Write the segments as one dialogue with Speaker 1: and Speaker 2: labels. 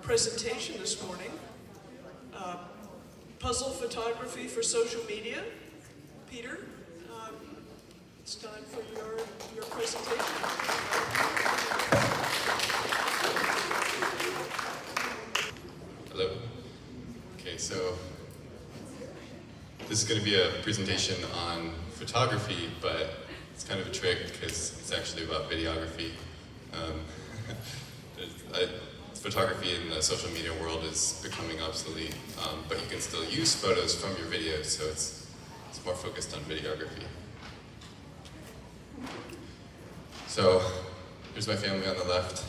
Speaker 1: presentation this morning. Puzzle photography for social media. Peter, it's time for your presentation.
Speaker 2: Hello. Okay, so this is going to be a presentation on photography, but it's kind of a trick because it's actually about videography. Photography in the social media world is becoming obsolete, but you can still use photos from your videos, so it's more focused on videography. So here's my family on the left.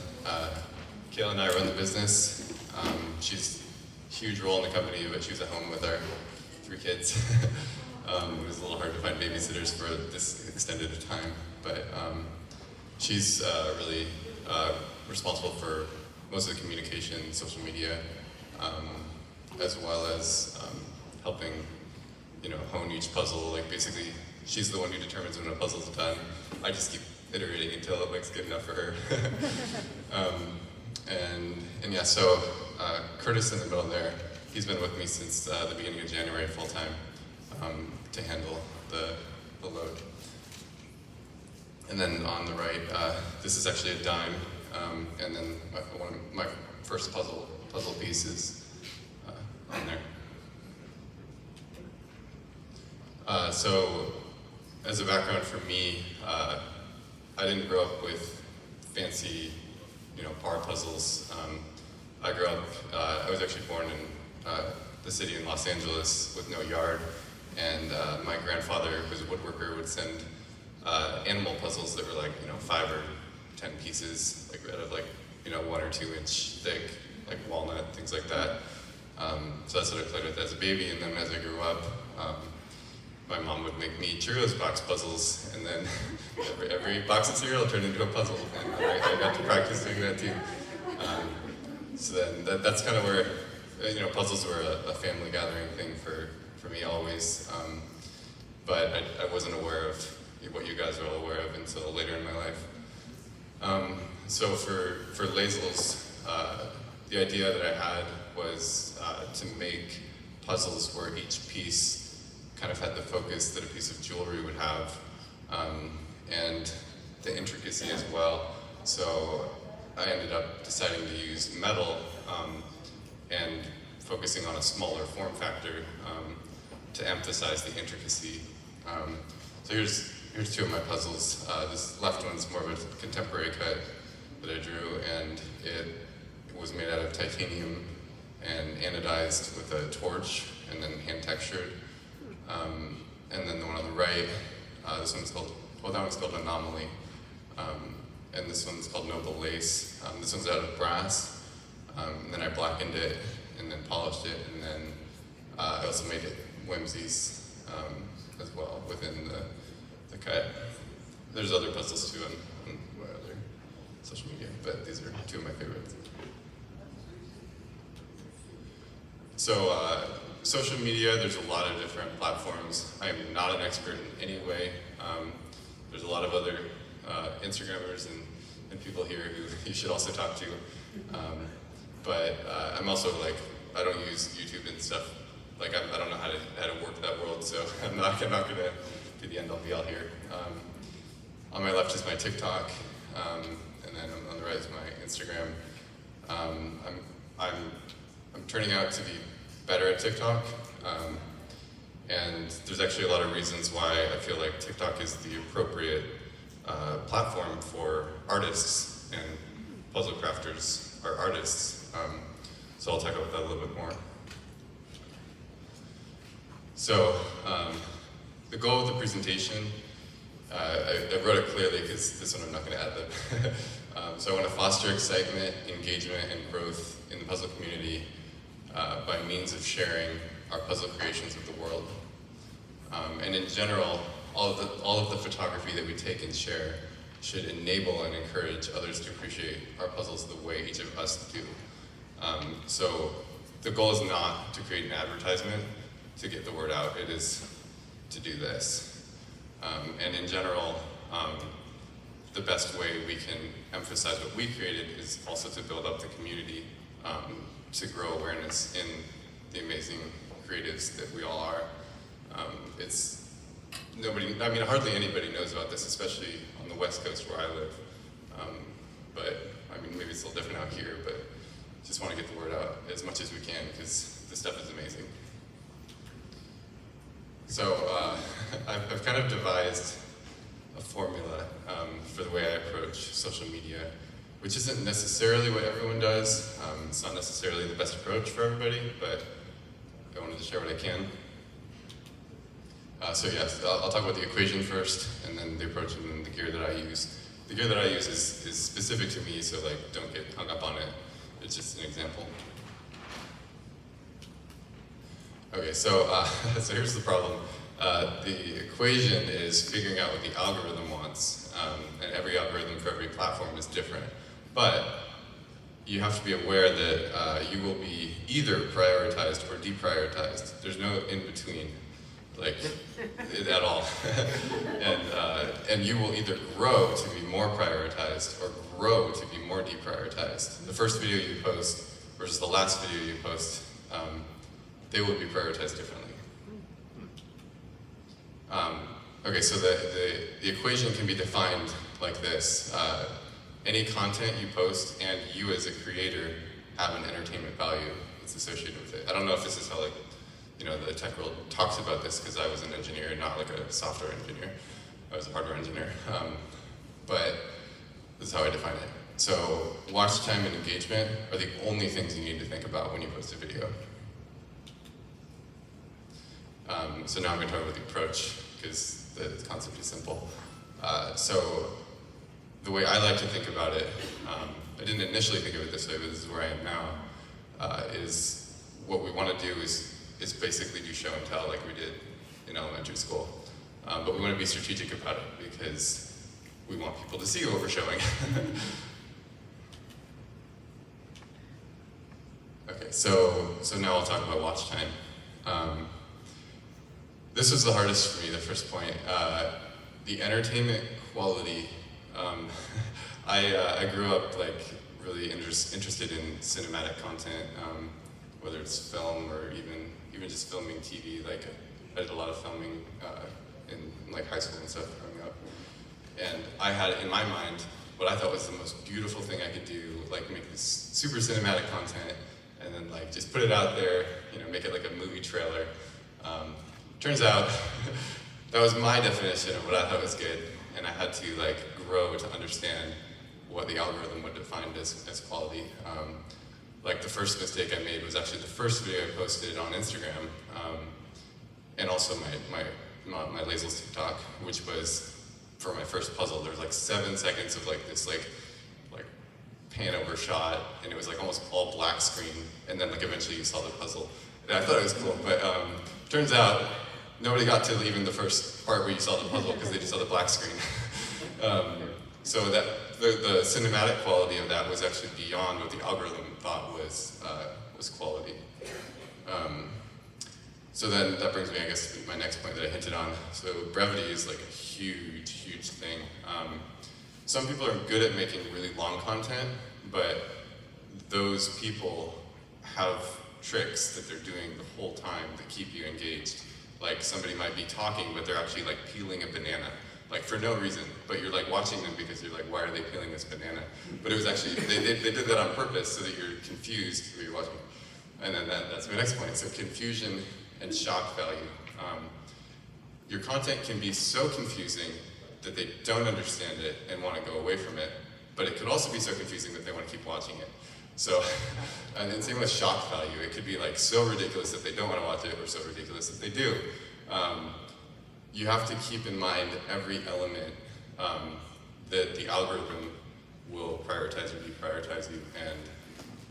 Speaker 2: Kayla and I run the business. She's a huge role in the company, but she was at home with our 3 kids. It was a little hard to find babysitters for this extended a time, but she's really responsible for most of the communication, social media, as well as helping, hone each puzzle. Like basically, she's the one who determines when a puzzle's done. I just keep iterating until it looks good enough for her. And yeah, so Curtis in the middle there, he's been with me since the beginning of January full time to handle the load. And then on the right, this is actually a dime, and then one of my first puzzle piece is on there. So as a background for me, I didn't grow up with fancy, bar puzzles. I grew up, I was actually born in the city in Los Angeles with no yard, and my grandfather, who was a woodworker, would send animal puzzles that were like, 5 or 10 pieces, like out of 1 or 2 inch thick, like walnut, things like that. So that's what I played with as a baby, and then as I grew up, my mom would make me Cheerios box puzzles, and then every box of cereal turned into a puzzle, and I got to practice doing that too. So then that's kind of where, puzzles were a family gathering thing for me always, but I wasn't aware of what you guys are all aware of until later in my life. So for Lazels, the idea that I had was to make puzzles where each piece kind of had the focus that a piece of jewelry would have, and the intricacy as well. So I ended up deciding to use metal and focusing on a smaller form factor to emphasize the intricacy. So here's 2 of my puzzles. This left one's more of a contemporary cut that I drew, and it was made out of titanium and anodized with a torch and then hand textured. And then the one on the right, this one's called, that one's called Anomaly. And this one's called Noble Lace. This one's out of brass. And then I blackened it and then polished it, and then I also made it whimsies as well within the cut. There's other puzzles too on my other social media, but these are 2 of my favorites. So social media, there's a lot of different platforms. I am not an expert in any way. There's a lot of other Instagrammers and people here who you should also talk to. But I'm also I don't use YouTube and stuff. I don't know how to work that world, so I'm not gonna be the end all be all here. On my left is my TikTok, and then on the right is my Instagram. I'm turning out to be better at TikTok, and there's actually a lot of reasons why I feel like TikTok is the appropriate platform for artists, and puzzle crafters are artists. So I'll talk about that a little bit more. So the goal of the presentation, I wrote it clearly because this one I'm not going to add that. So I want to foster excitement, engagement, and growth in the puzzle community by means of sharing our puzzle creations with the world. And in general, all of the photography that we take and share should enable and encourage others to appreciate our puzzles the way each of us do. So the goal is not to create an advertisement to get the word out, it is to do this. And in general, the best way we can emphasize what we created is also to build up the community to grow awareness in the amazing creatives that we all are. Hardly anybody knows about this, especially on the West Coast where I live. But maybe it's a little different out here, but just want to get the word out as much as we can because this stuff is amazing. So I've kind of devised a formula for the way I approach social media, which isn't necessarily what everyone does. It's not necessarily the best approach for everybody, but I wanted to share what I can. So yes, I'll talk about the equation first, and then the approach, and then the gear that I use. The gear that I use is specific to me, so don't get hung up on it. It's just an example. Okay, so here's the problem. The equation is figuring out what the algorithm wants, and every algorithm for every platform is different. But you have to be aware that you will be either prioritized or deprioritized. There's no in between, at all. And you will either grow to be more prioritized or grow to be more deprioritized. The first video you post versus the last video you post, they will be prioritized differently. Okay, so the equation can be defined like this. Any content you post and you as a creator have an entertainment value that's associated with it. I don't know if this is how the tech world talks about this, because I was an engineer, not like a software engineer. I was a hardware engineer. But this is how I define it. So watch time and engagement are the only things you need to think about when you post a video. So now I'm going to talk about the approach, because the concept is simple. So the way I like to think about it, I didn't initially think of it this way, but this is where I am now, is what we want to do is basically do show and tell like we did in elementary school. But we want to be strategic about it because we want people to see what we're showing. Okay, so now I'll talk about watch time. This was the hardest for me, the first point. The entertainment quality. I grew up really interested in cinematic content, whether it's film or even just filming TV. I did a lot of filming in high school and stuff growing up. And I had in my mind what I thought was the most beautiful thing I could do, make this super cinematic content and then just put it out there, make it like a movie trailer. Turns out that was my definition of what I thought was good, and I had to grow to understand what the algorithm would define as quality. The first mistake I made was actually the first video I posted on Instagram, and also my Lazels TikTok, which was for my first puzzle. There was 7 seconds of this pan over shot, and it was almost all black screen, and then eventually you saw the puzzle. And I thought it was cool, but turns out nobody got to even the first part where you saw the puzzle because they just saw the black screen. So that the cinematic quality of that was actually beyond what the algorithm thought was quality. So then that brings me, I guess, to my next point that I hinted on. So brevity is a huge, huge thing. Some people are good at making really long content, but those people have tricks that they're doing the whole time that keep you engaged. Somebody might be talking, but they're actually peeling a banana, for no reason. But you're watching them because you're why are they peeling this banana? But it was actually, they did that on purpose so that you're confused when you're watching. And then that's my next point. So confusion and shock value. Your content can be so confusing that they don't understand it and want to go away from it, but it could also be so confusing that they want to keep watching it. So, and then same with shock value. It could be so ridiculous that they don't want to watch it, or so ridiculous that they do. You have to keep in mind every element that the algorithm will prioritize or deprioritize you,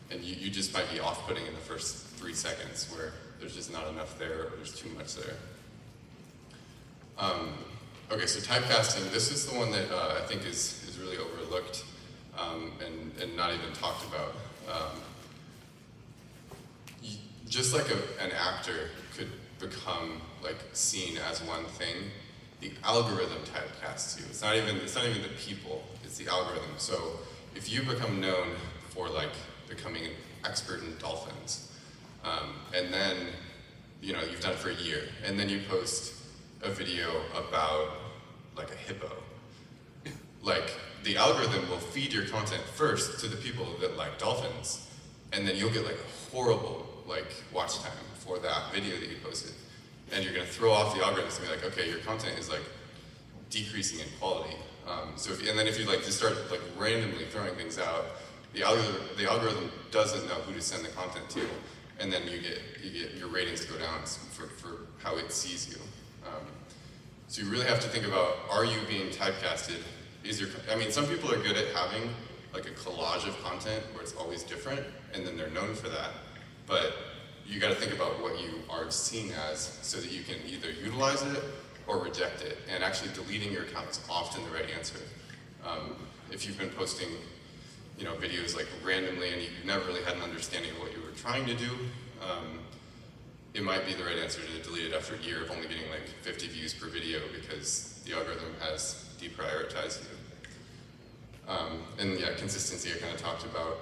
Speaker 2: and you just might be off-putting in the first 3 seconds where there's just not enough there, or there's too much there. Okay, so typecasting, this is the one that I think is really overlooked and not even talked about. Just like an actor could become seen as one thing, the algorithm typecasts you. It's not even the people, it's the algorithm. So if you become known for becoming expert in dolphins. And then, you've done it for a year, and then you post a video about like a hippo. Like, the algorithm will feed your content first to the people that like dolphins, and then you'll get like a horrible watch time for that video that you posted. And you're gonna throw off the algorithm and be like, okay, your content is like decreasing in quality. And then if you just start randomly throwing things out, the algorithm doesn't know who to send the content to, and then you get your ratings go down for how it sees you. So you really have to think about, are you being typecasted? Some people are good at having like a collage of content where it's always different, and then they're known for that. But you got to think about what you are seen as, so that you can either utilize it or reject it. And actually deleting your account is often the right answer. If you've been posting, videos randomly and you never really had an understanding of what you were trying to do, it might be the right answer to delete it after a year of only getting 50 views per video because the algorithm has deprioritized you. And yeah, consistency I kind of talked about.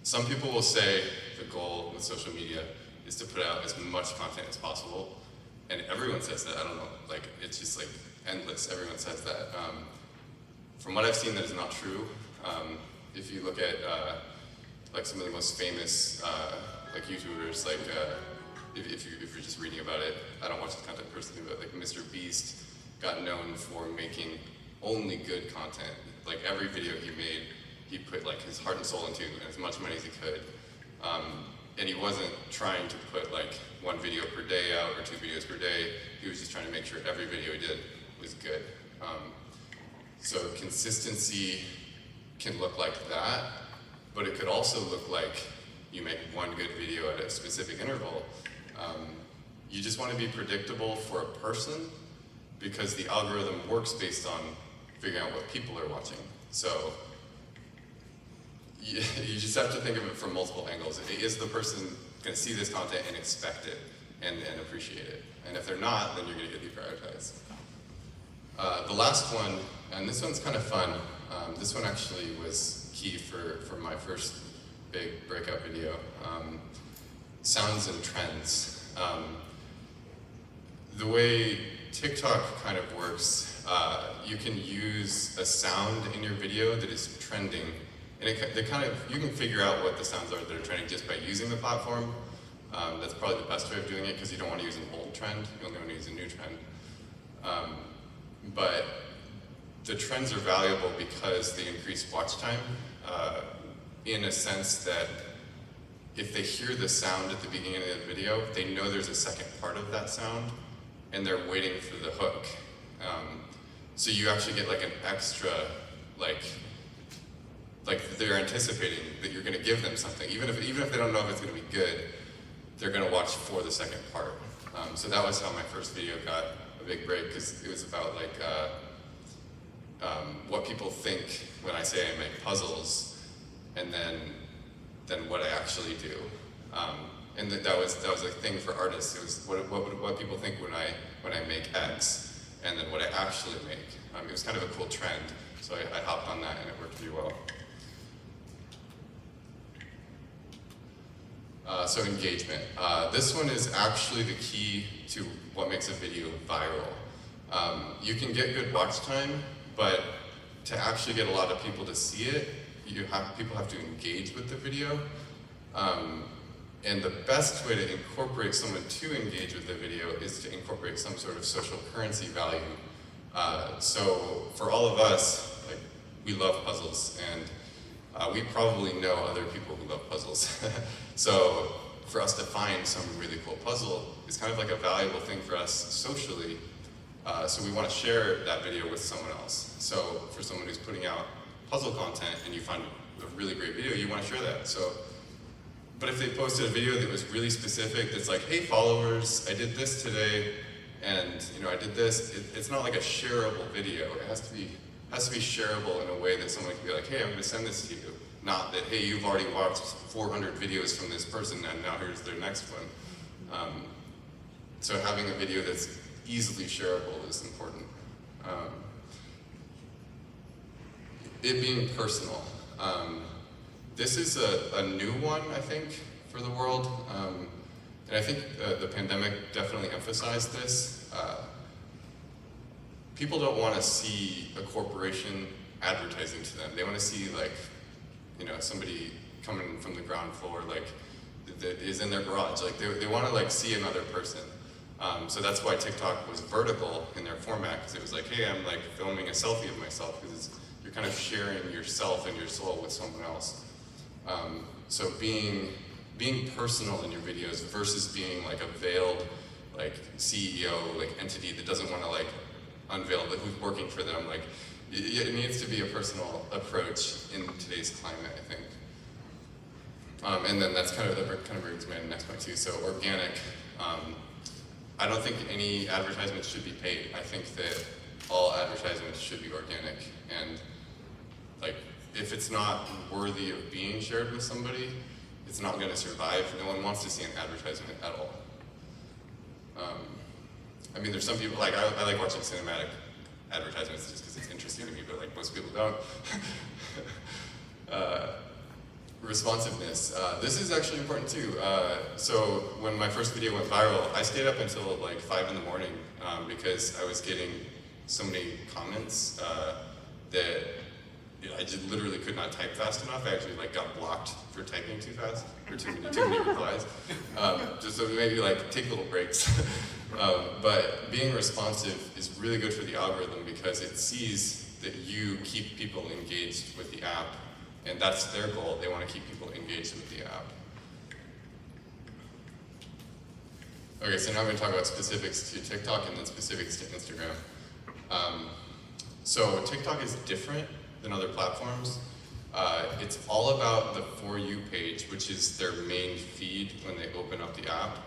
Speaker 2: Some people will say the goal with social media is to put out as much content as possible, and everyone says that. I don't know, it's just endless. Everyone says that. From what I've seen, that is not true. If you look at some of the most famous YouTubers, if you're just reading about it, I don't watch the content personally, but Mr. Beast got known for making only good content. Every video he made, he put his heart and soul into, and as much money as he could. And he wasn't trying to put one video per day out or 2 videos per day. He was just trying to make sure every video he did was good. So consistency can look like that, but it could also look like you make one good video at a specific interval. You just want to be predictable for a person, because the algorithm works based on figuring out what people are watching. So you just have to think of it from multiple angles. Is the person going to see this content and expect it and appreciate it? And if they're not, then you're going to get deprioritized. The last one, and this one's kind of fun. This one actually was key for my first big breakout video. Sounds and trends. The way TikTok kind of works, you can use a sound in your video that is trending, and you can figure out what the sounds are that are trending just by using the platform. That's probably the best way of doing it, because you don't want to use an old trend, you only want to use a new trend. But the trends are valuable because they increase watch time, in a sense that if they hear the sound at the beginning of the video, they know there's a second part of that sound, and they're waiting for the hook. So you actually get an extra, they're anticipating that you're going to give them something. Even if they don't know if it's going to be good, they're going to watch for the second part. So that was how my first video got a big break, because it was about what people think when I say I make puzzles, and then what I actually do. And that was a thing for artists. It was what people think when I make X, and then what I actually make. It was kind of a cool trend, so I hopped on that, and it worked pretty well. So engagement. This one is actually the key to what makes a video viral. You can get good watch time, but to actually get a lot of people to see it, people have to engage with the video. And the best way to incorporate someone to engage with the video is to incorporate some sort of social currency value. So for all of us, we love puzzles, and we probably know other people who love puzzles. So for us to find some really cool puzzle is kind of like a valuable thing for us socially. So we want to share that video with someone else. So for someone who's putting out puzzle content and you find a really great video, you want to share that. But if they posted a video that was really specific, that's like, hey followers, I did this today, and I did this, it's not like a shareable video. It has to be shareable in a way that someone can be like, hey, I'm going to send this to you. Not that, hey, you've already watched 400 videos from this person, and now here's their next one. So having a video that's easily shareable is important. It being personal. This is a new one, I think, for the world. And I think the pandemic definitely emphasized this. People don't want to see a corporation advertising to them. They want to see, like, you know, somebody coming from the ground floor, like, that is in their garage. Like, they want to, like, see another person. So that's why TikTok was vertical in their format, because it was like, hey, I'm like filming a selfie of myself, because you're kind of sharing yourself and your soul with someone else. So being personal in your videos versus being like a veiled, like, CEO, like, entity that doesn't want to, like, unveil who's working for them, like, it needs to be a personal approach in today's climate, I think. And then that kind of brings me to the next point too. So organic. I don't think any advertisements should be paid. I think that all advertisements should be organic. And, like, if it's not worthy of being shared with somebody, it's not going to survive. No one wants to see an advertisement at all. I mean, there's some people, like, I like watching cinematic advertisements just because it's interesting to me, but, like, most people don't. Responsiveness. This is actually important too. So when my first video went viral, I stayed up until like 5 in the morning because I was getting so many comments that I just literally could not type fast enough. I actually like got blocked for typing too fast, or too many replies. Just so maybe like take little breaks. But being responsive is really good for the algorithm because it sees that you keep people engaged with the app. And that's their goal. They want to keep people engaged with the app. Okay, so now I'm going to talk about specifics to TikTok and then specifics to Instagram. So TikTok is different than other platforms. It's all about the For You page, which is their main feed when they open up the app.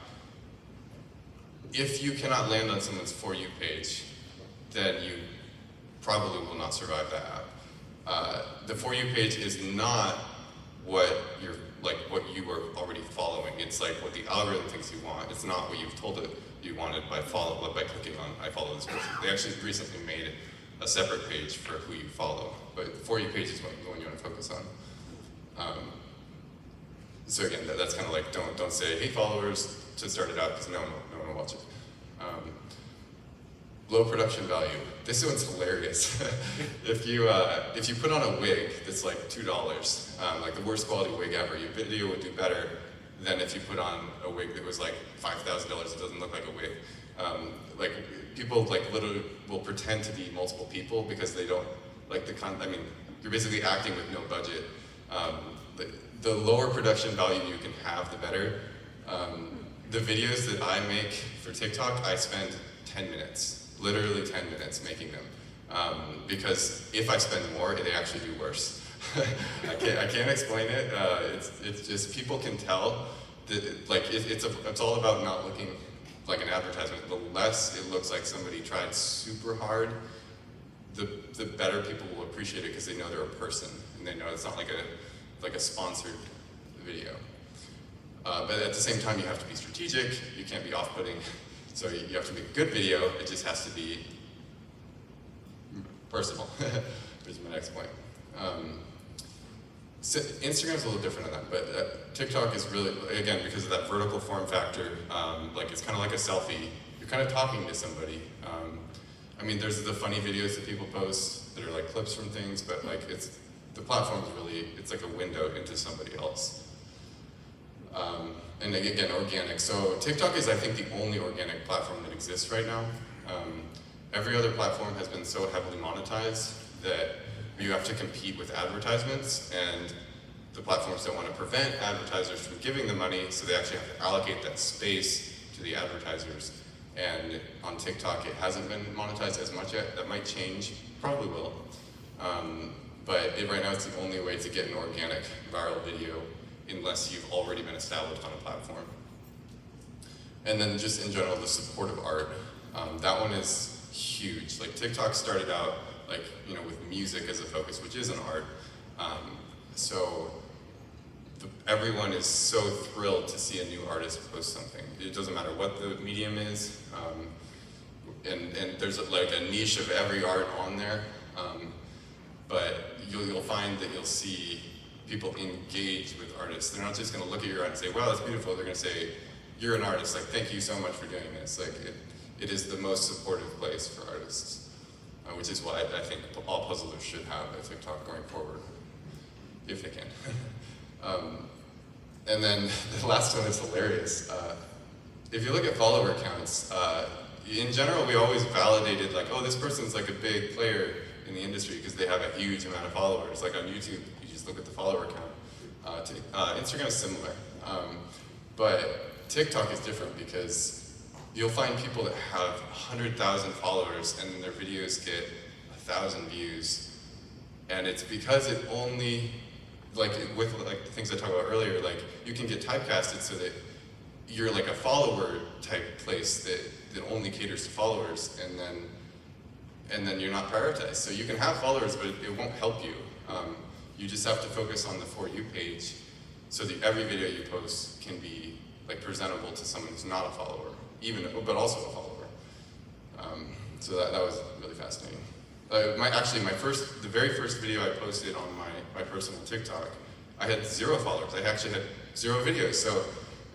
Speaker 2: If you cannot land on someone's For You page, then you probably will not survive that app. The For You page is not what what you are already following. It's like what the algorithm thinks you want. It's not what you've told it you wanted by clicking on I follow this person. They actually recently made a separate page for who you follow, but the For You page is the one you want to focus on. So again, that's kind of like don't say hey followers to start it out because no one will watch it. Low production value. This one's hilarious. If you put on a wig that's like $2, like the worst quality wig ever, your video would do better than if you put on a wig that was like $5,000. It doesn't look like a wig. Like people like literally will pretend to be multiple people because they don't like the I mean, you're basically acting with no budget. The lower production value you can have, the better. The videos that I make for TikTok, I spend 10 minutes. Literally 10 minutes making them, because if I spend more, they actually do worse. I can't explain it. It's just people can tell that like it's all about not looking like an advertisement. The less it looks like somebody tried super hard, the better people will appreciate it because they know they're a person and they know it's not like a sponsored video. But at the same time, you have to be strategic. You can't be off-putting. So you have to make a good video, it just has to be personal, which is my next point. So Instagram's a little different on that, but TikTok is really, again, because of that vertical form factor, like it's kind of like a selfie. You're kind of talking to somebody. I mean, there's the funny videos that people post that are like clips from things, but like the platform is really, it's like a window into somebody else. And again, organic. So TikTok is, I think, the only organic platform that exists right now. Every other platform has been so heavily monetized that you have to compete with advertisements, and the platforms don't want to prevent advertisers from giving the money, so they actually have to allocate that space to the advertisers. And on TikTok, it hasn't been monetized as much yet. That might change, probably will. But right now, it's the only way to get an organic viral video unless you've already been established on a platform. And then just in general, the supportive art. That one is huge. Like TikTok started out like, you know, with music as a focus, which is an art. So everyone is so thrilled to see a new artist post something. It doesn't matter what the medium is. And there's like a niche of every art on there. But you'll find that you'll see people engage with artists. They're not just going to look at your art and say, wow, that's beautiful. They're going to say, you're an artist, like, thank you so much for doing this. Like, it is the most supportive place for artists, which is what I think all puzzlers should have a TikTok going forward, if they can. And then the last one is hilarious. If you look at follower counts, in general, we always validated, like, oh, this person's like a big player in the industry because they have a huge amount of followers. Like on YouTube, you just look at the follower count. Instagram is similar. But TikTok is different because you'll find people that have 100,000 followers and then their videos get 1,000 views. And it's because it only, like with like the things I talked about earlier, like you can get typecasted so that you're like a follower type place that only caters to followers, and then you're not prioritized. So you can have followers, but it won't help you. You just have to focus on the For You page so that every video you post can be like presentable to someone who's not a follower, but also a follower. So that was really fascinating. The very first video I posted on my personal TikTok, I had 0 followers. I actually had 0 videos.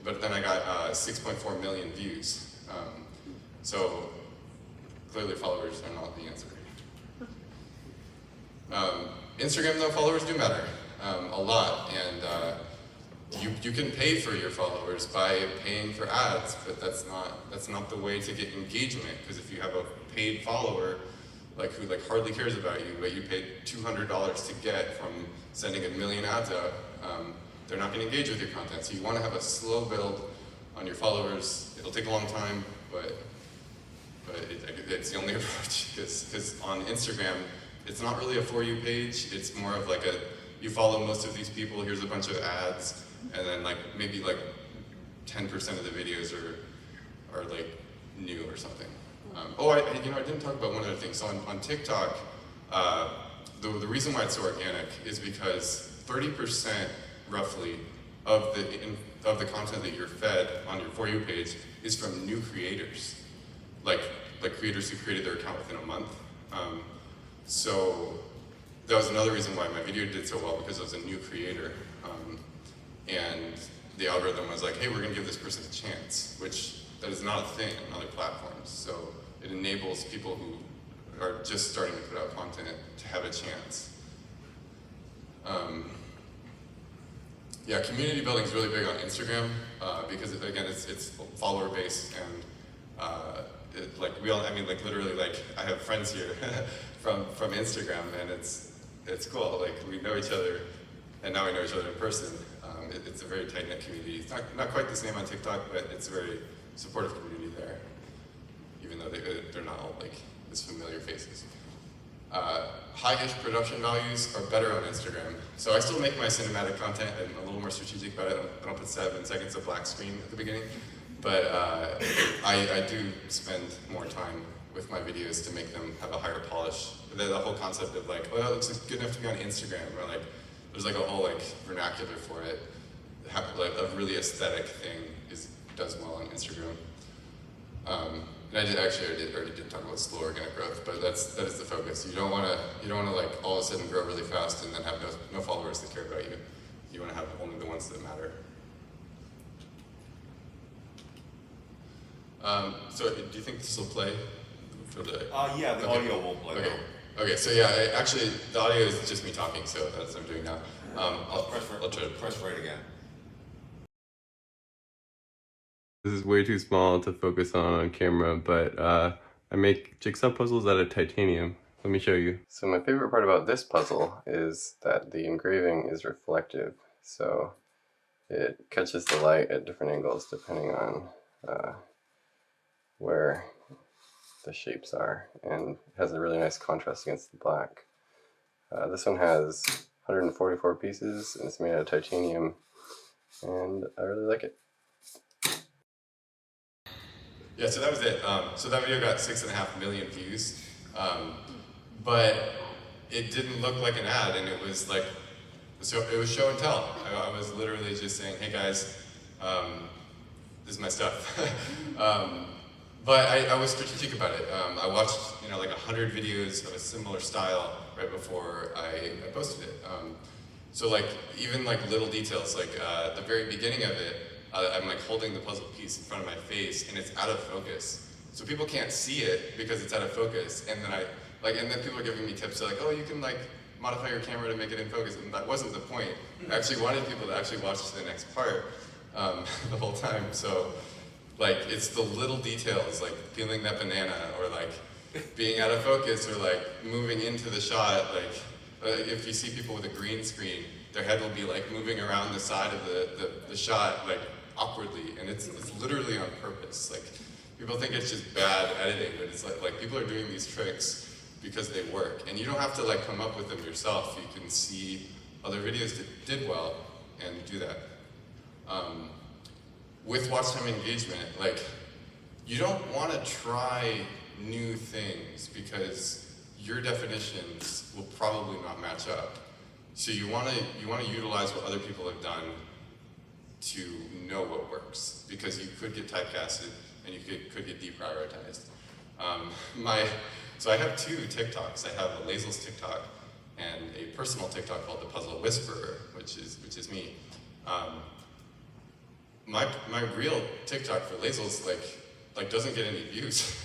Speaker 2: But then I got 6.4 million views. So clearly followers are not the answer. Instagram though, followers do matter a lot, and you can pay for your followers by paying for ads, but that's not the way to get engagement, because if you have a paid follower who hardly cares about you, but you paid $200 to get from sending 1 million ads out, they're not going to engage with your content. So you want to have a slow build on your followers. It'll take a long time, but it's the only approach, because on Instagram, it's not really a For You page. It's more of like you follow most of these people, here's a bunch of ads, and then maybe 10% of the videos are like new or something. I didn't talk about one other thing. So on TikTok, the reason why it's so organic is because 30% roughly of the content that you're fed on your For You page is from new creators, like creators who created their account within a month. So that was another reason why my video did so well, because it was a new creator, and the algorithm was like, hey, we're going to give this person a chance, which that is not a thing on other platforms. So it enables people who are just starting to put out content to have a chance. Yeah, community building is really big on Instagram because again, it's follower based, and literally, I have friends here from Instagram, and it's cool. Like, we know each other, and now we know each other in person. It's a very tight knit community. It's not quite the same on TikTok, but it's a very supportive community there, even though they're not all like as familiar faces. High-ish production values are better on Instagram. So I still make my cinematic content. I'm a little more strategic about it. I don't put 7 seconds of black screen at the beginning. But I do spend more time with my videos to make them have a higher polish. The whole concept of like, well, it looks good enough to be on Instagram, or like, there's like a whole vernacular for it. A really aesthetic thing does well on Instagram. And I already did talk about slow organic growth, but that is the focus. You don't want to like all of a sudden grow really fast and then have no followers that care about you. You want to have only the ones that matter. So do you think this will play for the?
Speaker 3: Yeah, the audio will play.
Speaker 2: Okay. Okay. So yeah, actually, the audio is just me talking. So that's what I'm doing now. I'll try to
Speaker 3: press right again.
Speaker 2: This is way too small to focus on camera, but I make jigsaw puzzles out of titanium. Let me show you. So my favorite part about this puzzle is that the engraving is reflective. So it catches the light at different angles depending on where the shapes are, and has a really nice contrast against the black. This one has 144 pieces, and it's made out of titanium, and I really like it. Yeah, so that was it. So that video got 6.5 million views, but it didn't look like an ad, and it was like, so it was show and tell. I was literally just saying, hey guys, this is my stuff. But I was strategic about it. I watched, like 100 videos of a similar style right before I posted it. So like, even like little details, like the very beginning of it, I'm like holding the puzzle piece in front of my face and it's out of focus. So people can't see it because it's out of focus. And then and then people are giving me tips, like, oh, you can like modify your camera to make it in focus. And that wasn't the point. I actually wanted people to actually watch the next part the whole time. So like, it's the little details, like peeling that banana, or like being out of focus, or like moving into the shot. Like if you see people with a green screen, their head will be like moving around the side of the shot, like awkwardly, and it's literally on purpose. Like, people think it's just bad editing, but it's like people are doing these tricks because they work, and you don't have to like come up with them yourself. You can see other videos that did well and do that. With watch time engagement, like, you don't want to try new things because your definitions will probably not match up. So you want to utilize what other people have done to know what works, because you could get typecasted and you could get deprioritized. So I have two TikToks. I have a Lazels TikTok and a personal TikTok called the Puzzle Whisperer, which is me. My real TikTok for Lazels like doesn't get any views.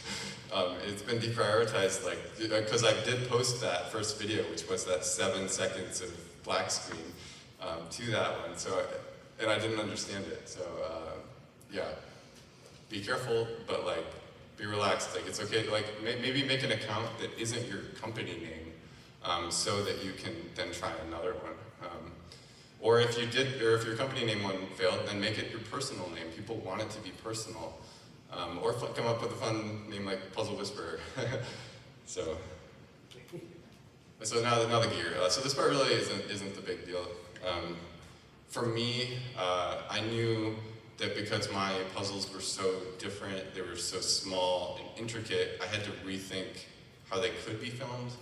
Speaker 2: It's been deprioritized, like, because I did post that first video, which was that 7 seconds of black screen, to that one. So, and I didn't understand it. So, yeah, be careful, but like, be relaxed. Like, it's okay. Like, maybe make an account that isn't your company name, so that you can then try another one. Or if your company name one failed, then make it your personal name. People want it to be personal. Or come up with a fun name like Puzzle Whisperer. So now the gear. So this part really isn't the big deal. For me, I knew that because my puzzles were so different, they were so small and intricate, I had to rethink how they could be filmed,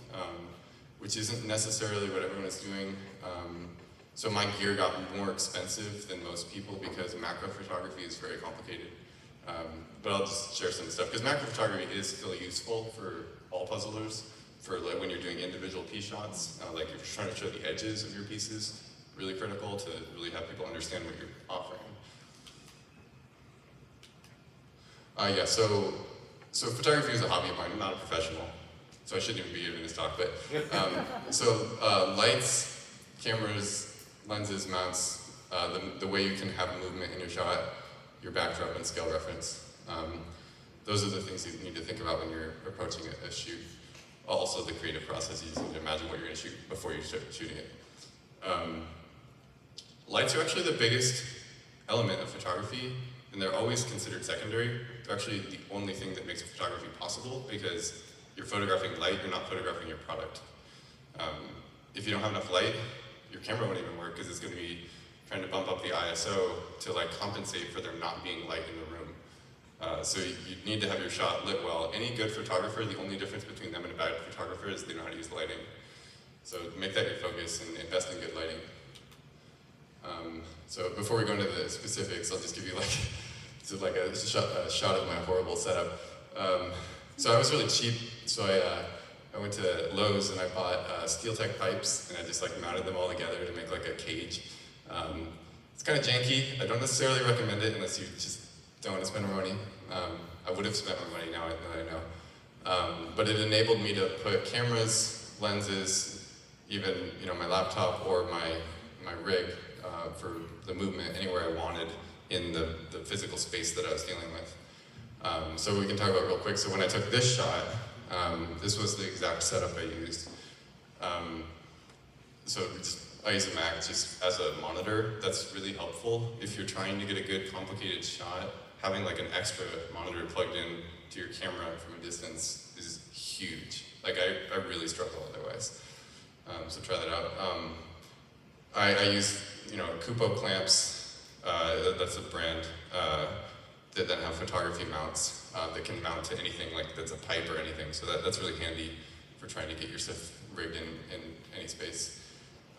Speaker 2: which isn't necessarily what everyone is doing. So my gear got more expensive than most people because macro photography is very complicated. But I'll just share some stuff, because macro photography is still useful for all puzzlers, for like when you're doing individual piece shots, like if you're trying to show the edges of your pieces, really critical to really have people understand what you're offering. Yeah, so photography is a hobby of mine. I'm not a professional, so I shouldn't even be giving this talk, but lights, cameras, lenses, mounts, the way you can have movement in your shot, your backdrop and scale reference. Those are the things you need to think about when you're approaching a shoot. Also the creative processes, you need to imagine what you're going to shoot before you start shooting it. Lights are actually the biggest element of photography, and they're always considered secondary. They're actually the only thing that makes photography possible, because you're photographing light, you're not photographing your product. If you don't have enough light, your camera won't even work, because it's going to be trying to bump up the ISO to like compensate for there not being light in the room. So you need to have your shot lit well. Any good photographer, the only difference between them and a bad photographer is they know how to use lighting. So make that your focus and invest in good lighting. So before we go into the specifics, I'll just give you like a shot of my horrible setup. So I was really cheap, so I went to Lowe's and I bought steel tech pipes, and I just like mounted them all together to make like a cage. It's kind of janky. I don't necessarily recommend it unless you just don't want to spend more money. I would have spent more money now that I know. But it enabled me to put cameras, lenses, even my laptop or my rig for the movement anywhere I wanted in the physical space that I was dealing with. So we can talk about real quick. So when I took this shot, this was the exact setup I used. I use a Mac just as a monitor. That's really helpful. If you're trying to get a good complicated shot, having like an extra monitor plugged in to your camera from a distance is huge. Like I really struggle otherwise. So try that out. I use Kupo clamps. That's a brand that then have photography mounts that can mount to anything, like that's a pipe or anything. So that's really handy for trying to get your stuff rigged in any space.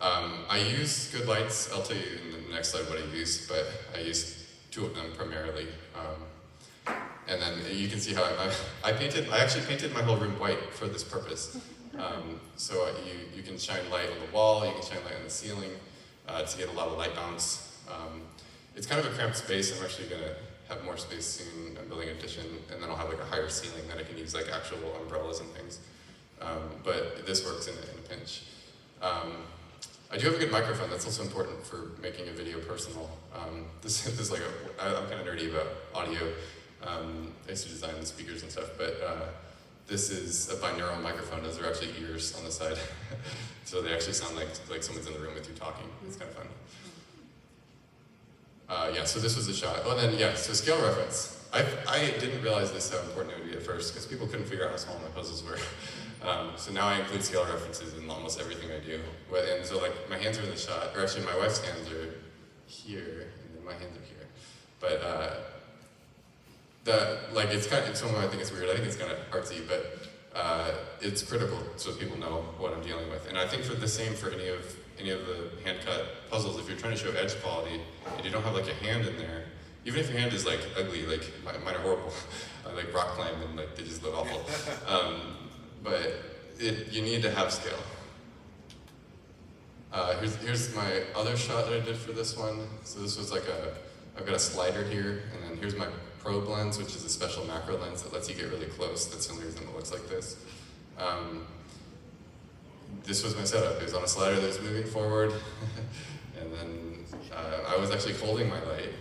Speaker 2: I use good lights. I'll tell you in the next slide what I use, but I use 2 of them primarily. And then you can see how I actually painted my whole room white for this purpose. So you can shine light on the wall, you can shine light on the ceiling. to get a lot of light bounce. It's kind of a cramped space. I'm actually going to have more space soon. I'm building an addition, and then I'll have like a higher ceiling that I can use like actual umbrellas and things. But this works in a pinch. I do have a good microphone. That's also important for making a video personal. This is like I'm kind of nerdy about audio. I used to design the speakers and stuff, but this is a binaural microphone. Those are actually ears on the side, so they actually sound like someone's in the room with you talking. It's kind of fun. Yeah, so this was the shot. Oh, and then yeah, so scale reference. I didn't realize this how important it would be at first because people couldn't figure out how small my puzzles were. So now I include scale references in almost everything I do. And so like my hands are in the shot, or actually my wife's hands are here, and then my hands are here. But it's kind of, someone might think it's weird. I think it's kind of artsy, but it's critical so people know what I'm dealing with. And I think for the same for any of the hand-cut puzzles, if you're trying to show edge quality and you don't have like a hand in there, even if your hand is like ugly, like mine are horrible, I like rock climb and like they just look awful. But you need to have scale. Here's my other shot that I did for this one. So this was like I've got a slider here, and then here's my probe lens, which is a special macro lens that lets you get really close. That's the only reason it looks like this. This was my setup. It was on a slider that was moving forward, and then I was actually holding my light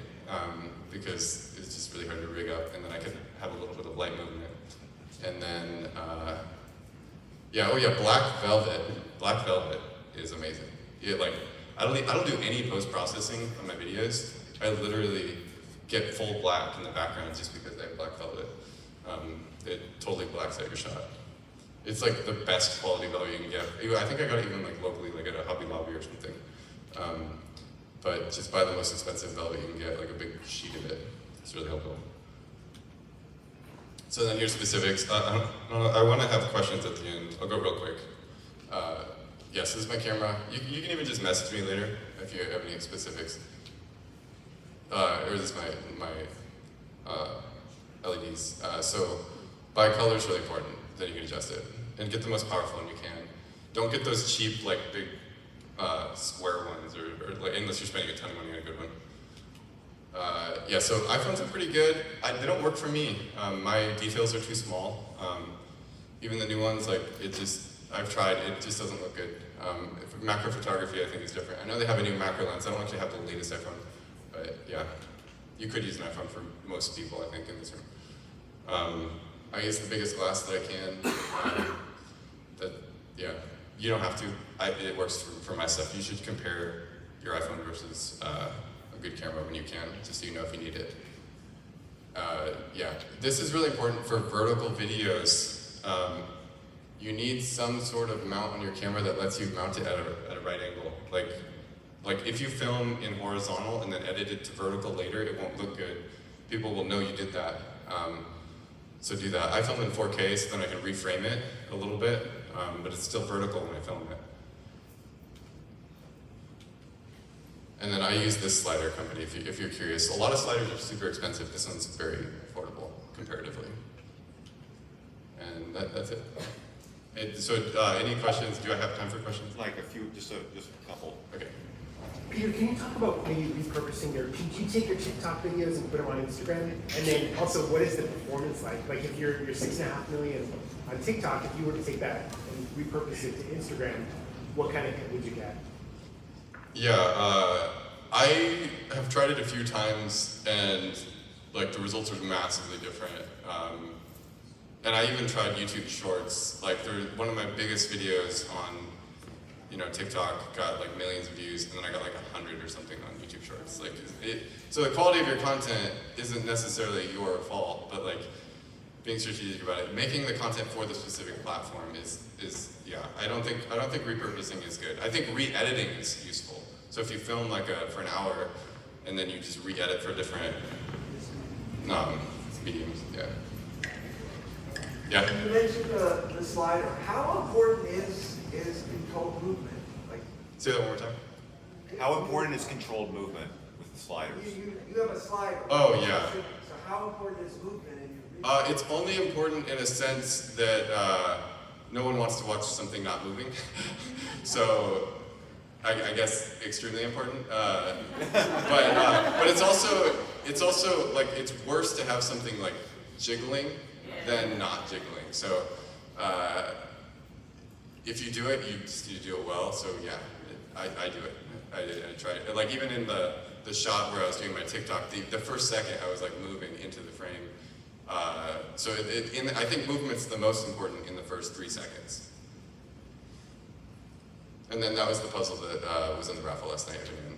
Speaker 2: because it's just really hard to rig up, and then I could have a little bit of light movement. And then, black velvet. Black velvet is amazing. I don't do any post-processing on my videos. I literally get full black in the background just because I have black velvet. It totally blacks out your shot. It's like the best quality velvet you can get. I think I got it even like locally, like at a Hobby Lobby or something. But just buy the most expensive velvet you can get, like a big sheet of it. It's really helpful. So then here's specifics. I want to have questions at the end. I'll go real quick. Yes, this is my camera. You can even just message me later if you have any specifics. Or this is my LEDs. So bicolor is really important. Then you can adjust it and get the most powerful one you can. Don't get those cheap, like big square ones, or like, unless you're spending a ton of money on a good one. So iPhones are pretty good. They don't work for me. My details are too small. Even the new ones, like I've tried, it just doesn't look good. Macro photography, I think, is different. I know they have a new macro lens. I don't actually have the latest iPhone, but yeah, you could use an iPhone for most people, I think, in this room. I use the biggest glass that I can. You don't have to. It works for my stuff. You should compare your iPhone versus a good camera when you can, just so you know if you need it. This is really important for vertical videos. You need some sort of mount on your camera that lets you mount it at a right angle. Like if you film in horizontal and then edit it to vertical later, it won't look good. People will know you did that. So do that. I film in 4K, so then I can reframe it a little bit, but it's still vertical when I film it. And then I use this slider company, if you're curious. A lot of sliders are super expensive. This one's very affordable, comparatively. And that's it. Any questions? Do I have time for questions?
Speaker 3: Like a few, just a couple.
Speaker 2: Okay.
Speaker 4: Peter, can you talk about maybe repurposing you take your TikTok videos and put them on Instagram? And then also, what is the performance like? Like if you're 6.5 million on TikTok, if you were to take that and repurpose it to Instagram, what kind of hit would you get?
Speaker 2: Yeah, I have tried it a few times, and like the results are massively different. And I even tried YouTube Shorts. Like one of my biggest videos on TikTok got like millions of views, and then I got like 100 or something on YouTube Shorts. So the quality of your content isn't necessarily your fault, but like being strategic about it, making the content for the specific platform is I don't think repurposing is good. I think re-editing is useful. So if you film for an hour, and then you just re-edit for different mediums, yeah.
Speaker 5: You mentioned the slider. How important is controlled movement?
Speaker 2: Say that one more time.
Speaker 3: How important is controlled movement with the sliders?
Speaker 5: You have a slider.
Speaker 2: Oh, yeah.
Speaker 5: So how important is movement in your video?
Speaker 2: It's only important in a sense that no one wants to watch something not moving. So I guess extremely important. But it's also like it's worse to have something like jiggling than not jiggling. So if you do it, you do it well. So yeah, I do it. I try it. Like even in the shot where I was doing my TikTok, the first second I was like moving into the frame. So I think movement's the most important in the first 3 seconds. And then that was the puzzle that was in the raffle last night. If anyone